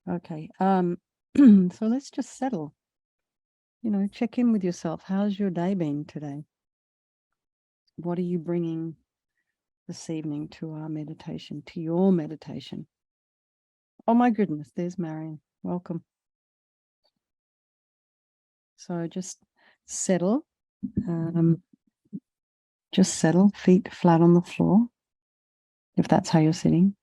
Okay. So let's just settle. Check in with yourself. How's your day been today? What are you bringing this evening to our meditation, to your meditation? Oh my goodness, there's Marion. Welcome. So just settle. Just settle, feet flat on the floor, if that's how you're sitting.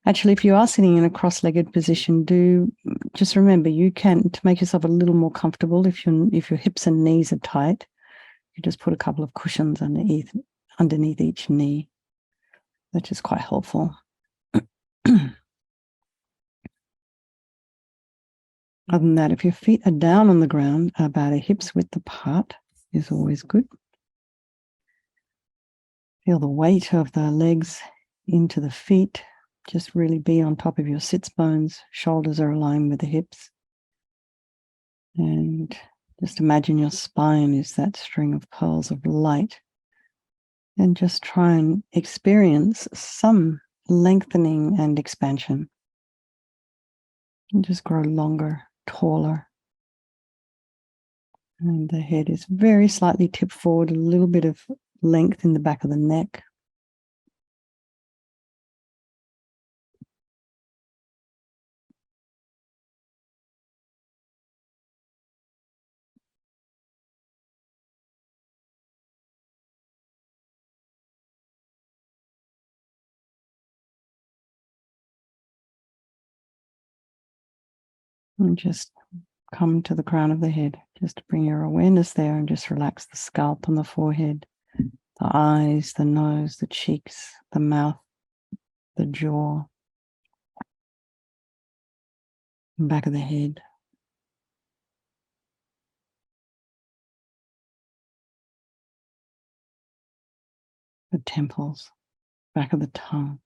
Actually, if you are sitting in a cross-legged position, do just remember you can, to make yourself a little more comfortable, if your hips and knees are tight, you just put a couple of cushions underneath each knee. That's just quite helpful. Other than that, if your feet are down on the ground, about a hip's width apart is always good. Feel the weight of the legs into the feet. Just really be on top of your sits bones. Shoulders are aligned with the hips. And just imagine your spine is that string of pearls of light. And just try and experience some lengthening and expansion. And just grow longer, taller. And the head is very slightly tipped forward, a little bit of length in the back of the neck. And just come to the crown of the head. Just to bring your awareness there and just relax the scalp and the forehead, the eyes, the nose, the cheeks, the mouth, the jaw, and back of the head. The temples, back of the tongue.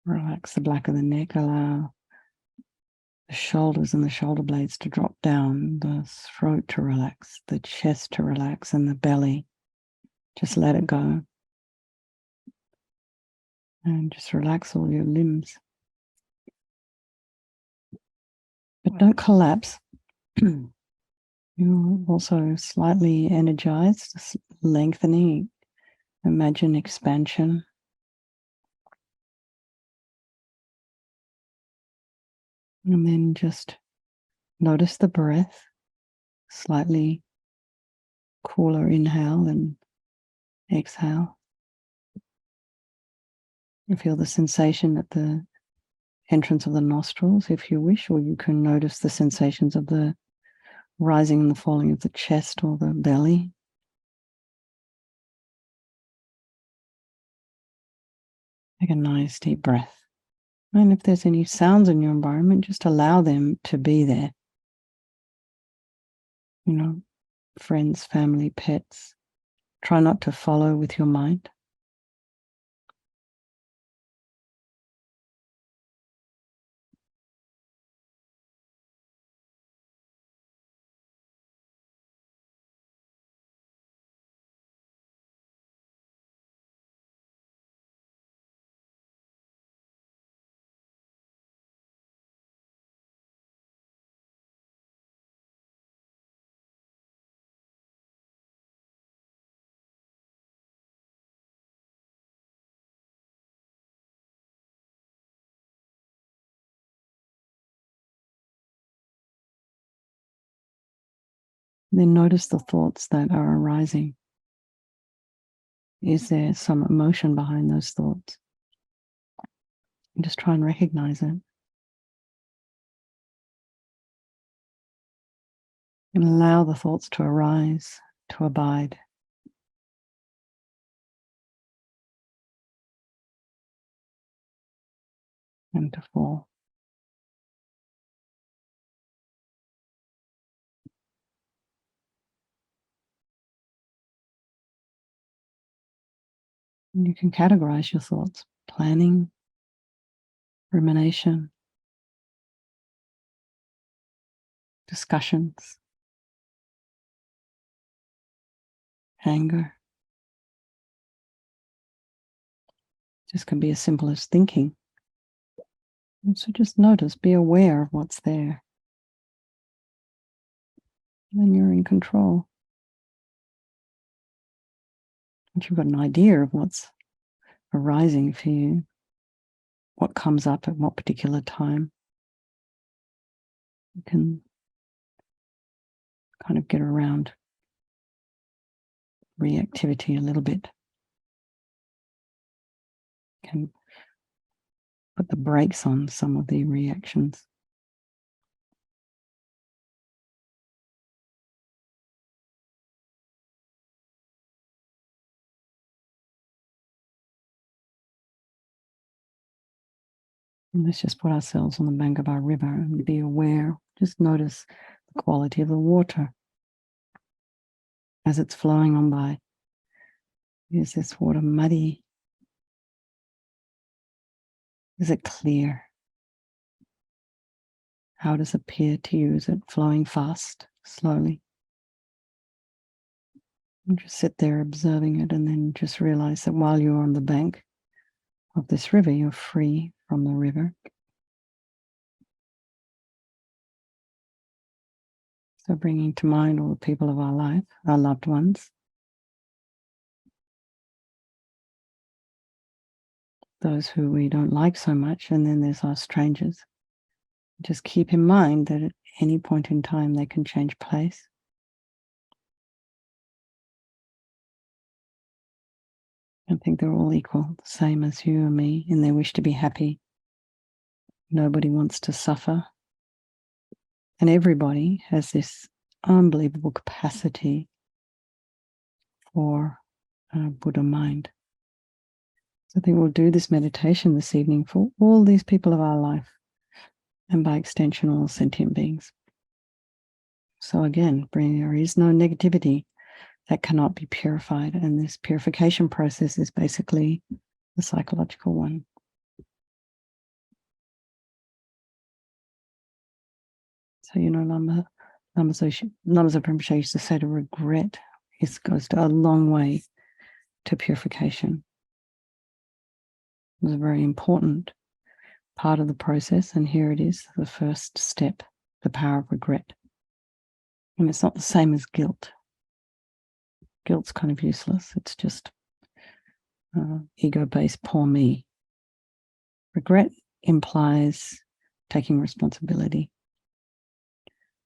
Relax the back of the neck. Allow the shoulders and the shoulder blades to drop down, the throat to relax, the chest to relax, and the belly. Just let it go. And just relax all your limbs. But don't collapse. You're also slightly energized, lengthening. Imagine expansion. And then just notice the breath, slightly cooler inhale and exhale. You feel the sensation at the entrance of the nostrils if you wish, or you can notice the sensations of the rising and the falling of the chest or the belly. Take a nice deep breath. And if there's any sounds in your environment, just allow them to be there. Friends, family, pets. Try not to follow with your mind. Then notice the thoughts that are arising. Is there some emotion behind those thoughts? And just try and recognize it. And allow the thoughts to arise, to abide. And to fall. And you can categorize your thoughts: planning, rumination, discussions, anger. Just can be as simple as thinking. And so just notice, be aware of what's there. Then you're in control. Once you've got an idea of what's arising for you, what comes up at what particular time, you can kind of get around reactivity a little bit. You can put the brakes on some of the reactions. And let's just put ourselves on the bank of our river and be aware. Just notice the quality of the water as it's flowing on by. Is this water muddy? Is it clear? How does it appear to you? Is it flowing fast, slowly? And just sit there observing it, and then just realize that while you're on the bank of this river, you're free from the river. So bringing to mind all the people of our life, our loved ones, those who we don't like so much, and then there's our strangers. Just keep in mind that at any point in time they can change place. I think they're all equal, the same as you and me, in their wish to be happy. Nobody wants to suffer. And everybody has this unbelievable capacity for Buddha mind. So I think we'll do this meditation this evening for all these people of our life, and by extension, all sentient beings. So again, there is no negativity that cannot be purified. And this purification process is basically the psychological one. So, Lama Rinpoche used to say to regret goes a long way to purification. It was a very important part of the process. And here it is, the first step, the power of regret. And it's not the same as guilt. Guilt's kind of useless. It's just ego-based poor me. Regret implies taking responsibility.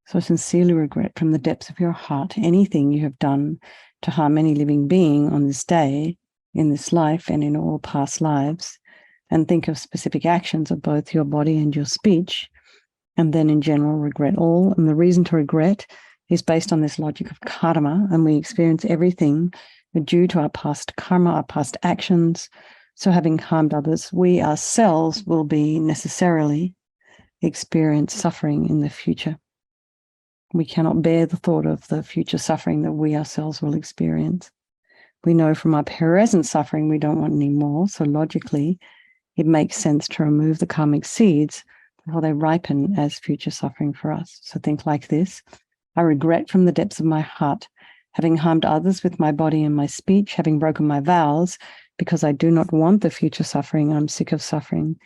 So sincerely regret from the depths of your heart anything you have done to harm any living being on this day, in this life, and in all past lives, and think of specific actions of both your body and your speech, and then in general regret all. And the reason to regret is based on this logic of karma, and we experience everything due to our past karma, our past actions. So having harmed others, we ourselves will be necessarily experience suffering in the future. We cannot bear the thought of the future suffering that we ourselves will experience. We know from our present suffering we don't want any more. So logically, it makes sense to remove the karmic seeds before they ripen as future suffering for us. So think like this. I regret from the depths of my heart having harmed others with my body and my speech, having broken my vows, because I do not want the future suffering. I'm sick of suffering.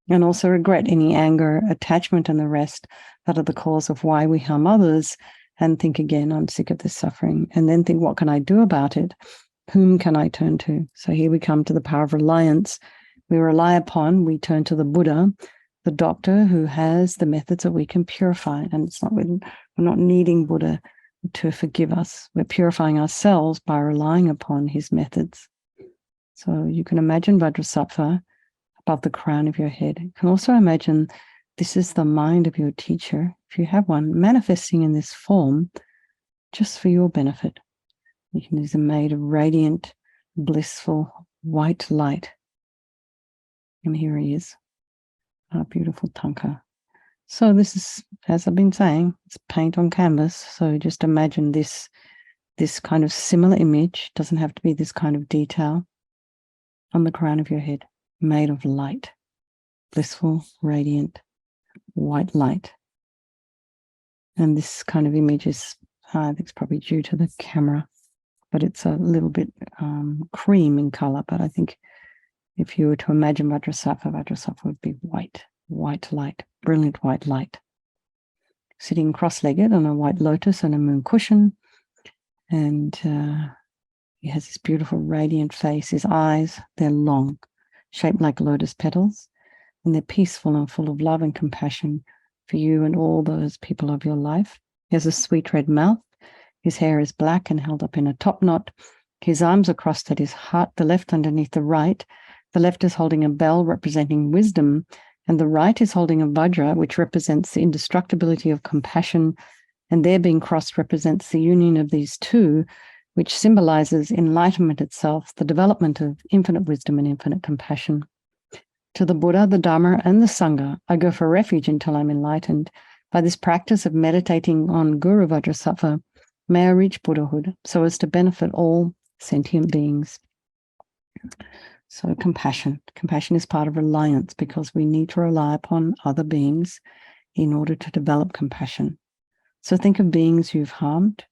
And also regret any anger, attachment, and the rest that are the cause of why we harm others, and think again, I'm sick of this suffering. And then think, what can I do about it? Whom can I turn to? So here we come to the power of reliance. We rely upon, we turn to the Buddha, the doctor who has the methods that we can purify. And it's not, we're not needing Buddha to forgive us. We're purifying ourselves by relying upon his methods. So you can imagine Vajrasattva above the crown of your head. You can also imagine this is the mind of your teacher, if you have one, manifesting in this form just for your benefit. These are made of radiant, blissful, white light. And here he is, our beautiful Tanka. So this is, as I've been saying, it's paint on canvas. So just imagine this kind of similar image, doesn't have to be this kind of detail, on the crown of your head, made of light, blissful, radiant, white light. And this kind of image is, I think it's probably due to the camera, but it's a little bit cream in color. But I think if you were to imagine Vajrasattva would be white, white light, brilliant white light. Sitting cross-legged on a white lotus and a moon cushion. And he has this beautiful radiant face. His eyes, they're long, shaped like lotus petals. And they're peaceful and full of love and compassion for you and all those people of your life. He has a sweet red mouth. His hair is black and held up in a top knot. His arms are crossed at his heart, the left underneath the right. The left is holding a bell representing wisdom, and the right is holding a vajra, which represents the indestructibility of compassion, and their being crossed represents the union of these two, which symbolizes enlightenment itself, the development of infinite wisdom and infinite compassion. To the Buddha, the Dharma, and the Sangha, I go for refuge until I'm enlightened. By this practice of meditating on Guru Vajrasattva, may I reach Buddhahood so as to benefit all sentient beings. So compassion. Compassion is part of reliance because we need to rely upon other beings in order to develop compassion. So think of beings you've harmed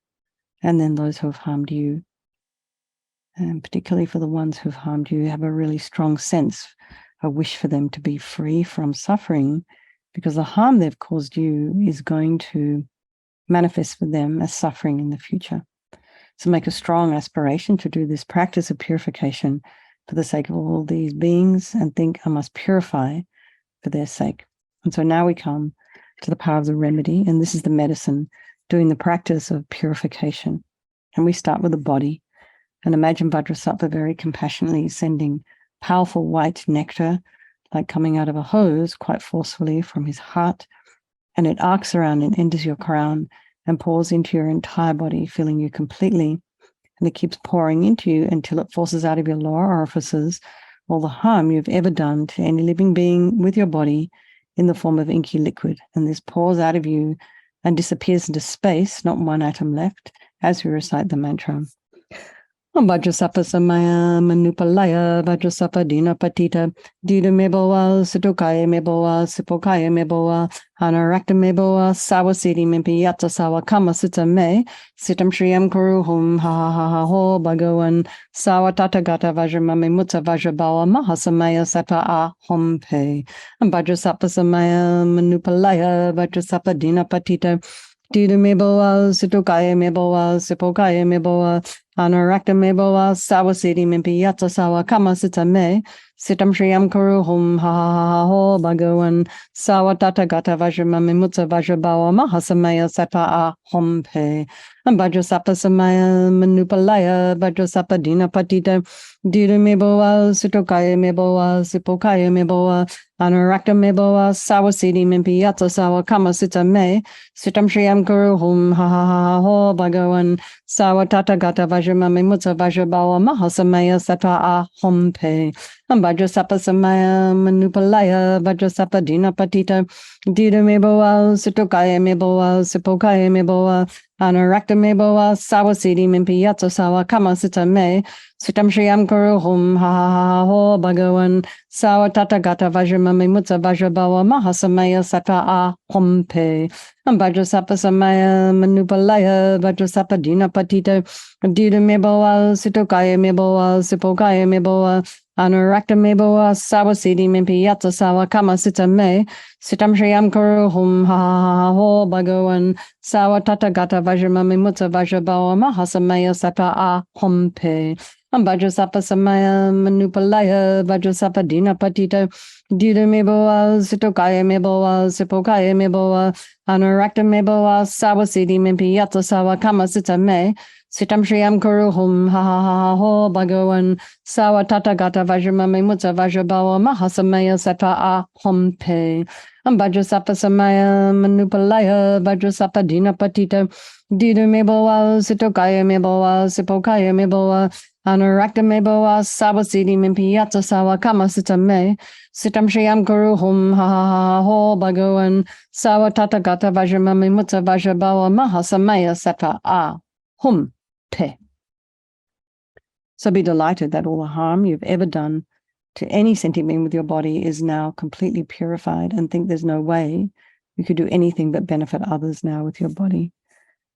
and then those who have harmed you. And particularly for the ones who've harmed you, have a really strong sense, a wish for them to be free from suffering, because the harm they've caused you is going to manifest for them as suffering in the future. So make a strong aspiration to do this practice of purification for the sake of all these beings, and think, I must purify for their sake. And so now we come to the power of the remedy, and this is the medicine, doing the practice of purification. And we start with the body, and imagine Vajrasattva very compassionately sending powerful white nectar, like coming out of a hose, quite forcefully from his heart, and it arcs around and enters your crown and pours into your entire body, filling you completely. And it keeps pouring into you until it forces out of your lower orifices all the harm you've ever done to any living being with your body in the form of inky liquid. And this pours out of you and disappears into space, not one atom left, as we recite the mantra. Vajrasattva samaya manupalaya Vajrasattva dina patita dida meboa situkaya meboa sipokaya meboa anarakta meboa sawasiti mimpi yatsa sawa kama sita me sitam shriyam kuruhum ha ha ha ha ho bhagavan sawa tatagata vajramami mutsa vajrabawa mahasamaya sattva ahom pe. Vajrasattva samaya manupalaya Vajrasattva dina patita dida meboa situkaya meboa sipokaya meboa Anarakta meboa sawasiti mimpi yatsa sawa kama sita me sitam shriyam kuruhum ha ha ha ha ho bhagavan sawa tatagata vajramami mutsa vajrabawa mahasamaya sattva ahom pe. Vajrasattva samaya manupalaya Vajrasattva dina patita dida meboa sitokaya meboa sipokaya meboa Anarakta meboa sawasiti mimpi yatsa sawa kama sita me sitam shriyam kuruhum ha ha ha ha ho bhagavan sawa tatagata vajramami mutsa vajrabawa mahasamaya sattva ahom pe. Vajrasattva samaya manupalaya Vajrasattva dina patita dida meboa sitokaya meboa sipokaya meboa Anarakta meboa sawasiti mimpi yatsa sawa kama sita me sitam shriyam kuruhum ha ha ha ha ho bhagavan sawa tatagata vajramami mutsa vajrabawa mahasamaya sattva ahom pe. Vajrasattva samaya manupalaya Vajrasattva dina patita dida meboa sitokaya meboa sipokaya meboa Anarakta meboa sawasiti mimpi yatsa sawa kama sita me sitam shriyam kuruhum ha ha ha ha ho bhagavan sawa tatagata vajramami mutsa vajrabawa mahasamaya sattva ahom pe. Vajrasattva samaya manupalaya Vajrasattva dina patita dida meboa sitokaya meboa sipokaya meboa Anarakta meboa sawasiti mimpi yatsa sawa kama sita me sitam shriyam kuruhum ha ha ha ha ho bhagavan sawa tatagata vajramami mutsa vajrabawa mahasamaya sattva ahom pe. Vajrasattva samaya manupalaya Vajrasattva dina patita dida meboa sitokaya meboa sipokaya meboa Anarakta meboa sawasiti mimpi yatsa sawa kama sita me sitam shriyam kuruhum ha ha ha ha ho bhagavan sawa tatagata vajramami mutsa vajrabawa mahasamaya sattva ahom pe. So be delighted that all the harm you've ever done to any sentient being with your body is now completely purified, and think there's no way you could do anything but benefit others now with your body.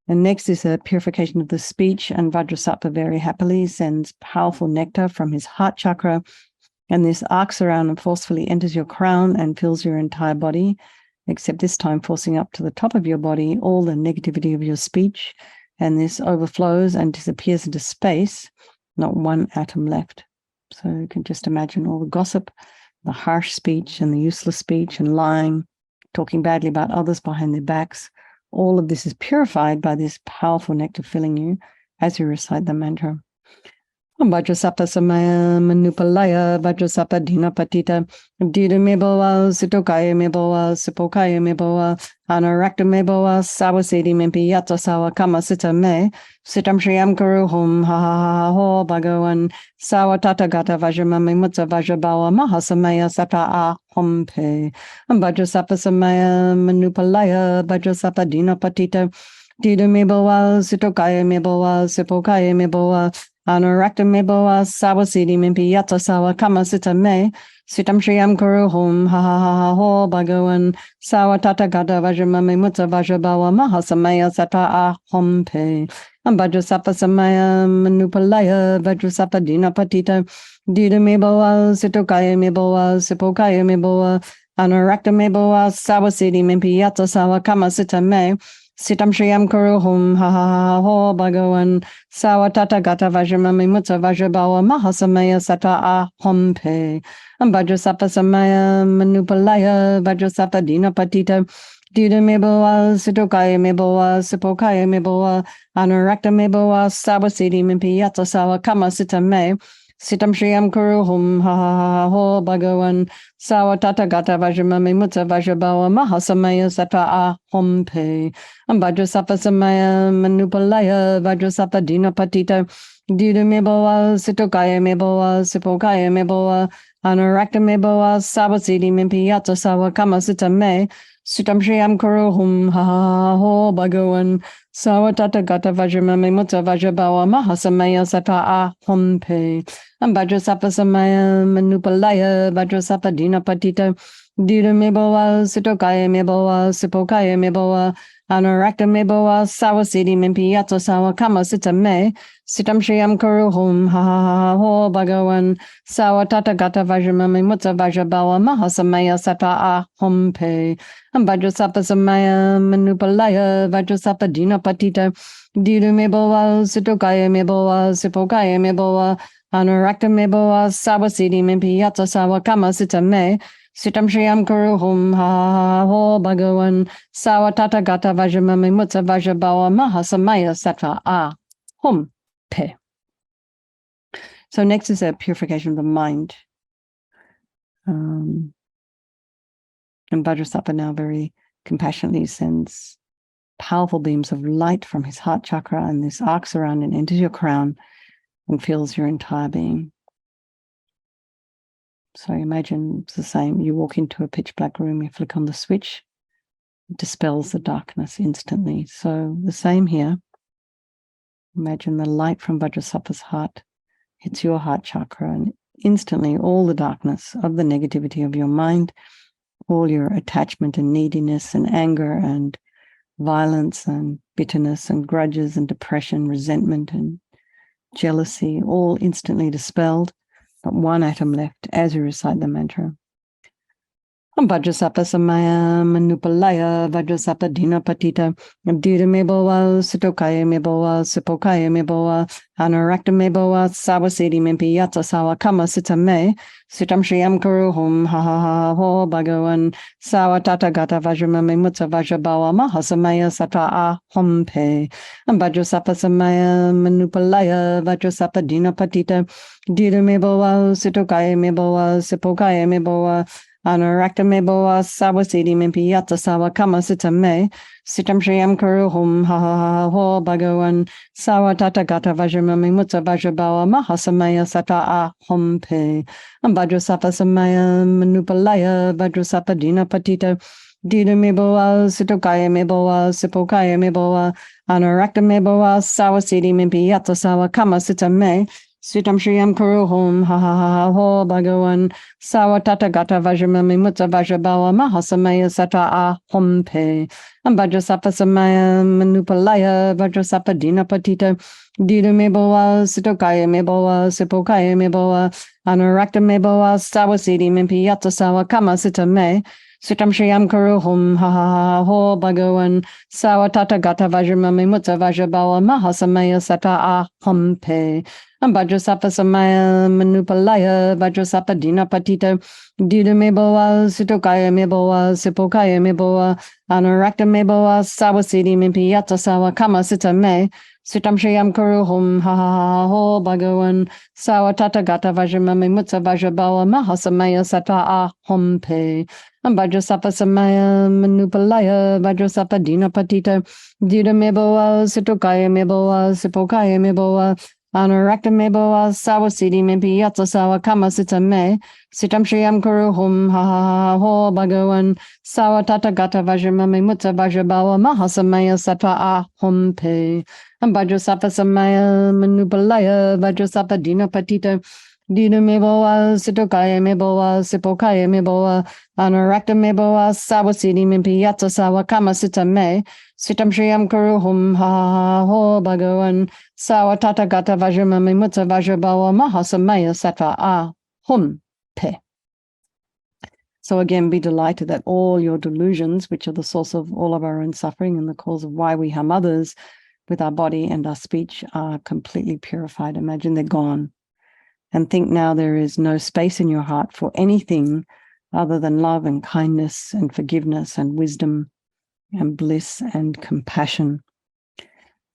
And next is a purification of the speech, and Vajrasattva very happily sends powerful nectar from his heart chakra And this arcs around and forcefully enters your crown and fills your entire body, except this time forcing up to the top of your body all the negativity of your speech. And this overflows and disappears into space, not one atom left. So you can just imagine all the gossip, the harsh speech and the useless speech and lying, talking badly about others behind their backs. All of this is purified by this powerful nectar filling you as you recite the mantra. Vajrasapa Samaya Manupalaya Vajrasapa Dinapatita Dida Meboa Sitokaya Meboa Sipokaya Meboa Anarakta Meboa Sawasedi Mimpi Yata Sawa Kama Sita Me Sitam Shriyam Kuru Hum Ha Ha Ha Ho Bhagawan Sawa Tata Gata Vajramami Mutsa Vajrabawa Mahasamaya Sata A Hom Pe Vajrasapa Samaya Manupalaya Vajrasapa Dinapatita Dida Meboa Sitokaya Meboa Sipokaya Meboa Anarakta Meboa Sawasidi Mimpi Yata Sawa Kama Sita Me Sitam Shriyam Kuru Hum Ha Ha Ha Ha Ho Bhagawan Sawa Tata Gata Vajramami Mutsa Vajrabawa Mahasamaya Sata A Hom Pe Vajrasapa Samaya Manupalaya Vajrasapa Dinapatita Dida Meboa Sitokaya Meboa Sipokaya Meboa Anarakta Meboa Sawasidi Mimpi Yata Sawa Kama Sita Me Sitam Shriyam Kuru Hum Ha Ha Ha Ho Bhagawan Sawa Tata Gata Vajramami Mutsa Vajrabawa Mahasamaya Sata A Hom Pe Vajrasapa Samaya Manupalaya Vajrasapa Dinapatita Dida Meboa Sitokaya Meboa Sipokaya Meboa Anarakta Meboa Sawasidi Mimpi Yata Sawa Kama Sita Me Sitam Shriyam Kuru Hum Ha Ha Ha Ho Bhagawan Sawa Tata Gata Vajramami Mutsa Vajrabawa Mahasamaya Sata A Hom Pe Vajrasapa Samaya Manupalaya Vajrasapa Dinapatita Dida Meboa Sitokaya Meboa Sipokaya Meboa Anarakta Meboa Sawasidi Mimpi Yata Sawa Kama Sita Me Sitam Shriyam Kuru Hum Ha Ha Ho Bhagawan Sawa Tata Gata Vajramami Mutsa Vajrabawa Mahasamaya Sata A Hom Pe Vajrasapa Samaya Manupalaya Vajrasapa Dinapatita Dida Meboa Sitokaya Meboa Sipokaya Meboa Anarakta Meboa Sawasidi Mimpi Yata Sawa Kama Sita Me Sitam Shriyam Kuru Hum Ha Ha Ha Ho Bhagawan Sawa Tata Gata Vajramami Mutsa Vajrabawa Mahasamaya Sata A Hom Pe Vajrasapa Samaya Manupalaya Vajrasapa Dinapatita Dida Meboa Sitokaya Meboa Sipokaya Meboa Anarakta Meboa Sawasidi Mimpi Yata Sawa Kama Sita Me Sitam Shriyam Kuru Hum Ha Ha Ho Bhagawan Sawa Tata Gata Vajramami Mutsa Vajrabawa Mahasamaya Sata A Hom Pe. So next is a purification of the mind. And Vajrasapa now very compassionately sends powerful beams of light from his heart chakra, and this arcs around and enters your crown and fills your entire being. So imagine it's the same. You walk into a pitch black room, you flick on the switch, it dispels the darkness instantly. So the same here. Imagine the light from Vajrasapa's heart hits your heart chakra, and instantly all the darkness of the negativity of your mind, all your attachment and neediness and anger and violence and bitterness and grudges and depression, resentment and jealousy, all instantly dispelled, not one atom left as you recite the mantra. Vajrasapa Samaya Manupalaya Vajrasapa Dinapatita Dida Meboa Sitokaya Meboa Sipokaya Meboa Anarakta Meboa Sawasidi Mimpi Yata Sawa Kama Sita Me Sitam Shriyam Kuru Hum Ha Ha Ha Ho Bhagawan Sawa Tata Gata Vajramami Mutsa Vajrabawa Mahasamaya Sata A Hom Pe Vajrasapa Samaya Manupalaya Vajrasapa Dinapatita Dida Meboa Sitokaya Meboa Sipokaya Meboa Anarakta Meboa Sawasidi Mimpi Yata Sawa Kama Sita Me Sitam Shriyam Kuru Hum Ha Ha Ha Ho Bhagawan Sawa Tata Gata Vajramami Mutsa Vajrabawa Mahasamaya Sata A Hom Pe Vajrasapa Samaya Manupalaya Vajrasapa Dinapatita Dida Meboa Sitokaya Meboa Sipokaya Meboa Anarakta Meboa Sawasidi Mimpi Yata Sawa Kama Sita Me Sitam Shriyam Kuru Hum Ha Ha Ha Ho Bhagawan Sawatata Gata Vajramami Mutta Vajrabawa Mahasamaya Sata Ahom Pe Vajrasapa Samaya Manupalaya Vajrasapa Dina Patita Dida Meboa Sitokaya Meboa Sipokaya Meboa Anurakta Meboa Sawasidi Mimpi Yata Sawa Kama Sita Me Sitam Shriyam Kuru Hum Ha Ha Ha Ho Bhagawan Sawatata Gata Vajramami Mutta Vajrabawa Mahasamaya Sata Ahom Pe Vajrasapa Samaya Manupalaya Vajrasapa Dina Patita Dida Meboa Sitokaya Meboa Sipokaya Meboa Anurakta Meboa Sawasidi Mimpi Yata Sawa Kama Sita Me Sitam Shriyam Kuru Hum Ha Ha Ha Ho Bhagawan Sawatata Gata Vajramami Mutta Vajrabawa Mahasamaya Sata Ahom Pe Vajrasapa Samaya Manupalaya Vajrasapa Dina Patita Dida Meboa Sitokaya Meboa Sipokaya Meboa Anurakta Meboa Sawasidi Mimpi Yatsa Sawa Kama Sita Me Sitam Shriyam Kuru Hum Ha Ha Ha Ho Bhagawan Sawatata Gata Vajramami Mutta Vajrabawa Mahasamaya Sata Ahom Pe Vajrasapa Samaya Manupalaya Vajrasapa Dina Patita Dina Meboa Sitokaya Meboa Sipokaya Meboa Anurakta Meboa Sawasidi Mimpi Yatsa Sawa Kama Sita Me Sitam Shriyam Kuru Hum Ha Ha Ho Bhagawan Sawatata Gata Vajramami Mutta Vajrabawa Mahasamaya Sata Ahom Pe. So again, be delighted that all your delusions, which are the source of all of our own suffering and the cause of why we harm others with our body and our speech, are completely purified. Imagine they're gone. And think now there is no space in your heart for anything other than love and kindness and forgiveness and wisdom and bliss and compassion.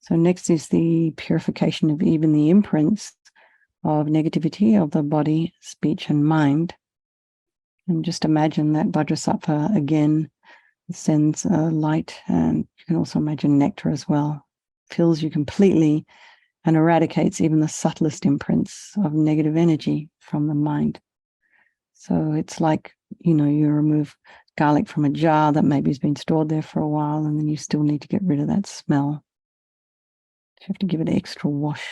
So next is the purification of even the imprints of negativity of the body, speech, and mind. And just imagine that Vajrasattva again sends light, and you can also imagine nectar as well, fills you completely and eradicates even the subtlest imprints of negative energy from the mind. So it's like, you remove garlic from a jar that maybe has been stored there for a while, and then you still need to get rid of that smell. You have to give it an extra wash.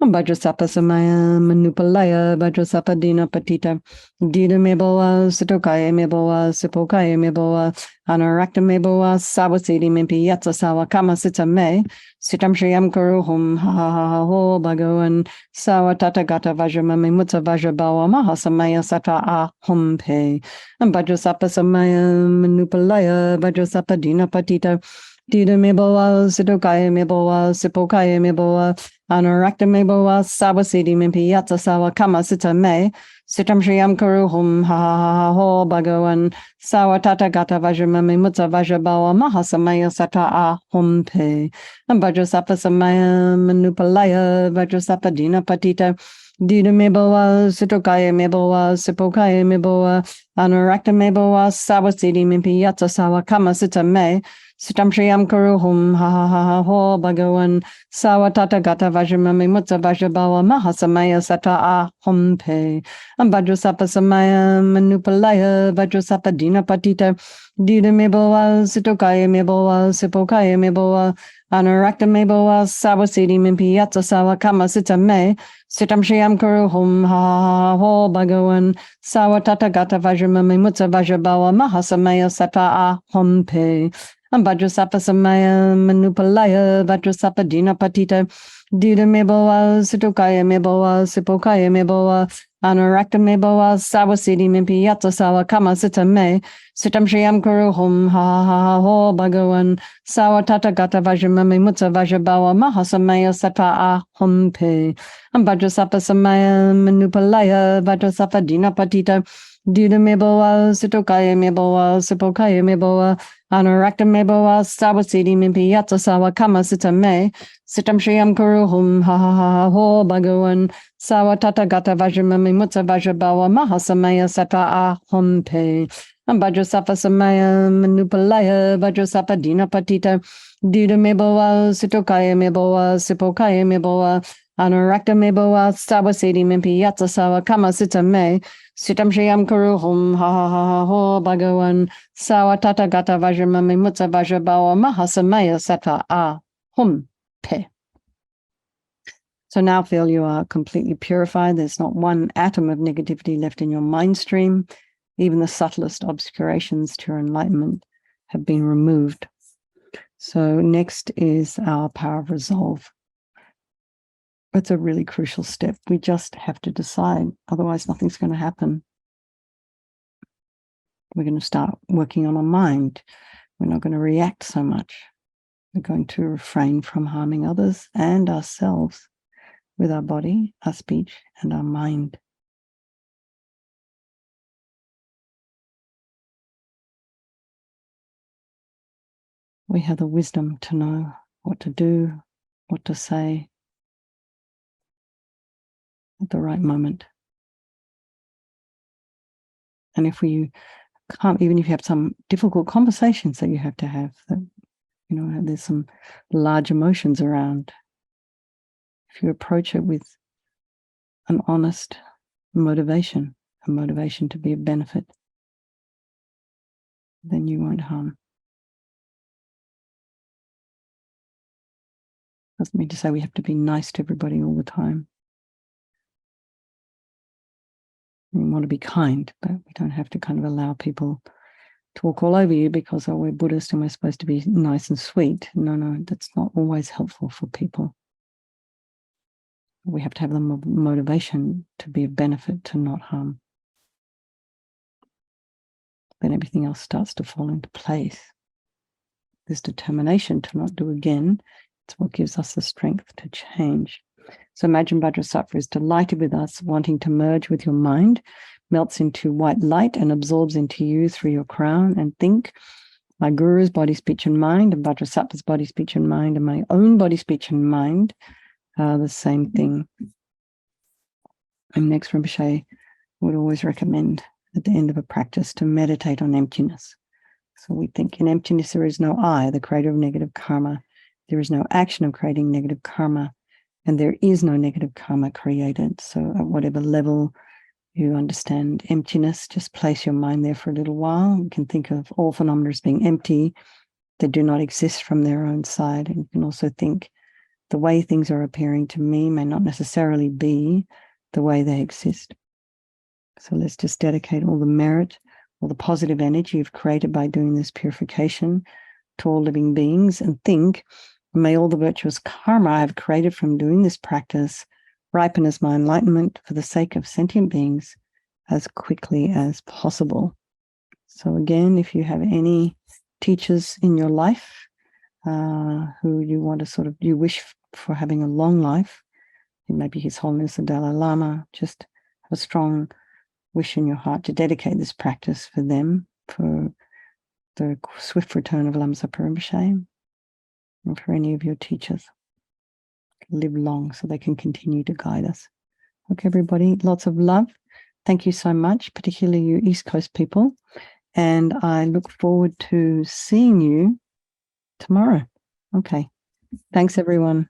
Vajrasapa Samaya Manupalaya Vajrasapa Dina Patita Dida Meboa Sitokaya Meboa Sipokaya Meboa Anurakta Meboa Sawasidi Mimpi Yatsa Sawa Kama Sita Me Sitam Shriyam Kuru Hum Ha Ha Ha Ho Bhagawan Sawatata Gata Vajramami Mutta Vajrabawa Mahasamaya Sata Ahom Pe Vajrasapa Samaya Manupalaya Vajrasapa Dina Patita Dida Meboa Sitokaya Meboa Sipokaya Meboa Anurakta Meboa Sawasidi Mimpi Yatsa Sawa Kama Sita Me Sitam Shriyam Kuru Hum Ha Ha Ha Ho Bhagawan Sawatata Gata Vajramami Mutta Vajrabawa Mahasamaya Sata Ahom Pe Vajrasapa Samaya Manupalaya Vajrasapa Dina Patita Dida Meboa Sitokaya Meboa Sipokaya Meboa Anurakta Meboa Sawasidi Mimpi Yatsa Sawa Kama Sita Me Sitam Shriyam Kuru Hum Ha Ha Ha Ho Bhagawan Sawatata Gata Vajramami Mutta Vajrabawa Mahasamaya Sata Ahom Pe Vajrasapa Samaya Manupalaya Vajrasapa Dina Patita Dida Meboa Sitokaya Meboa Sipokaya Meboa Anurakta Meboa Sawasidi Mimpi Yatsa Sawa Kama Sita Me Sitam Shriyam Kuru Hum Ha Ha Ho Bhagawan Sawatata Gata Vajramami Mutta Vajrabawa Mahasamaya Sata Ahom Pe Vajrasapa Samaya Manupalaya Vajrasapa Dina Patita Dida Meboa Sitokaya Meboa Sipokaya Meboa Anurakta Meboa Sawasidi Mimpi Yatsa Sawa Kama Sita Me Sitam Shriyam Kuru Hum Ha Ha Ho Bhagawan Sawatata Gata Vajramami Mutta Vajrabawa Mahasamaya Sata Ahom Pe Vajrasapa Samaya Manupalaya Vajrasapa Dina Patita Dida Meboa Sitokaya Meboa Sipokaya Meboa Anurakta Meboa Sawasidi Mimpi Yatsa Sawa Kama Sita Me Sitam Shriyam Kuru Hum Ha Ha Ha Ho Bhagawan Sawatata Gata Vajramami Mutta Vajrabawa Mahasamaya Sata Ahom Pe Vajrasapa Samaya Manupalaya Vajrasapa Dina Patita Dida Meboa Sitokaya Meboa Sipokaya Meboa Anurakta Meboa Sawasidi Mimpi Yatsa Sawa Kama Sita Me Sitam Shriyam Kuru Hum Ha Ha Ha Ho Bhagawan Sawatata Gata Vajramami Mutta Vajrabawa Mahasamaya Sata Ahom Pe. So now feel you are completely purified. There's not one atom of negativity left in your mind stream. Even the subtlest obscurations to your enlightenment have been removed. So next is our power of resolve. It's a really crucial step. We just have to decide. Otherwise, nothing's going to happen. We're going to start working on our mind. We're not going to react so much. We're going to refrain from harming others and ourselves with our body, our speech, and our mind. We have the wisdom to know what to do, what to say at the right moment. And if we can't, even if you have some difficult conversations that you have to have, that, you know, there's some large emotions around, if you approach it with an honest motivation, a motivation to be of benefit, then you won't harm. Doesn't mean to say we have to be nice to everybody all the time. We want to be kind, but we don't have to kind of allow people to walk all over you because, oh, we're Buddhist and we're supposed to be nice and sweet. No, that's not always helpful for people. We have to have the motivation to be of benefit, to not harm. Then everything else starts to fall into place. This determination to not do again, it's what gives us the strength to change. So imagine Vajrasattva is delighted with us, wanting to merge with your mind, melts into white light and absorbs into you through your crown. And think, my guru's body, speech, and mind, and Vajrasattva's body, speech, and mind, and my own body, speech, and mind are the same thing. And next, Rinpoche would always recommend at the end of a practice to meditate on emptiness. So we think in emptiness there is no I, the creator of negative karma. There is no action of creating negative karma. And there is no negative karma created. So at whatever level you understand emptiness, just place your mind there for a little while. You can think of all phenomena as being empty. They do not exist from their own side. And you can also think the way things are appearing to me may not necessarily be the way they exist. So let's just dedicate all the merit, all the positive energy you've created by doing this purification to all living beings, and think, may all the virtuous karma I have created from doing this practice ripen as my enlightenment for the sake of sentient beings as quickly as possible. So again, if you have any teachers in your life who you want to sort of, you wish for having a long life, maybe His Holiness the Dalai Lama, just have a strong wish in your heart to dedicate this practice for them, for the swift return of Lama Zopa Rinpoche, and for any of your teachers. Live long so they can continue to guide us. Okay, everybody, lots of love. Thank you so much, particularly you East Coast people. And I look forward to seeing you tomorrow. Okay, thanks, everyone.